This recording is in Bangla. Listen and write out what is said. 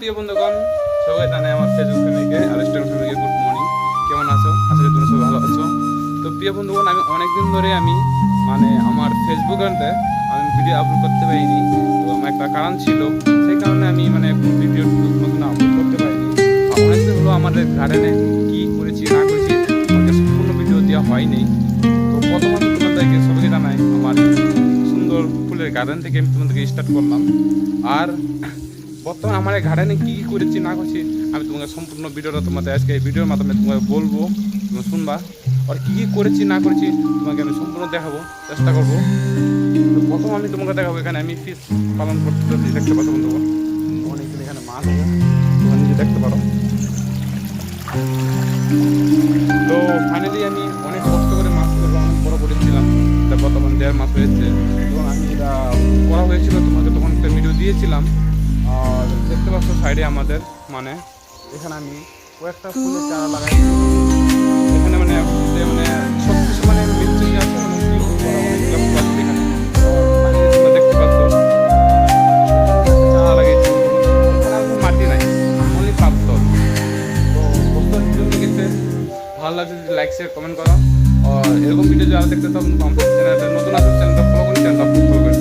প্রিয় বন্ধুগণ, সবাই জানাই আমার ফেসবুক ফ্যামিলিকে আর ইনস্টাগ্রাম ফ্যামিলিকে গুড মর্নিং। কেমন আছো? আশা করি তোমরা সবাই ভালো আছো। তো প্রিয় বন্ধুগণ, আমি অনেকদিন ধরে আমার ফেসবুকে আমি ভিডিও আপলোড করতে পারিনি। তো আমার একটা কারণ ছিল, সেই কারণে আমি ভিডিও নতুন আপলোড করতে পারিনি। আর অনেকদিন হলো আমাদের গার্ডেনে কী করেছি না করেছি আমাকে সম্পূর্ণ ভিডিও দেওয়া হয়নি। তো প্রথমত তোমাদেরকে সবাইকে জানাই আমার সুন্দর ফুলের গার্ডেন থেকে আমি তোমাদেরকে স্টার্ট করলাম। আর বর্তমানে আমার এই গার্ডেনে কী কী করেছি না করছি আমি তোমাকে সম্পূর্ণ ভিডিওটা তোমাদের আজকে এই ভিডিওর মাধ্যমে তোমাকে বলবো, তুমি শুনবা। আর কী কী করেছি না করেছি তোমাকে আমি সম্পূর্ণ দেখাবো, চেষ্টা করবো। তো প্রথম আমি তোমাকে দেখাবো, এখানে আমি ফিশ পালন করতে দেখতে পাচ্ছ বন্ধু, অনেকদিন এখানে মাছ হবে, তোমরা নিজে দেখতে পারো। তো ফাইনালি আমি অনেক কষ্ট করে মাছ ধরবো, অনেক বড় করেছিলাম, এটা বর্তমান 1.5 মাস হয়েছে। এবং আমি এটা করা হয়েছিল তোমাকে তখন একটা ভিডিও দিয়েছিলাম। আর দেখতে পাচ্ছ সাইডে আমাদের এখানে আমি কয়েকটা ফুলের চারা লাগাই। এখানে সব কিছু মিক্সিং আছে, এখানে তোমরা দেখতে পাচ্ছ চারা লাগাইছি। মাটি নাই, অনলি পাথর। তো বস্তার ভিডিও গেছে, ভালো লাগছে যদি লাইক শেয়ার কমেন্ট করো। আর এরকম ভিডিও যারা দেখতে চাও আমাদের চ্যানেলটা নতুন আছে, চ্যানেলটা ফলো করে চ্যানেলটা সাবস্ক্রাইব করে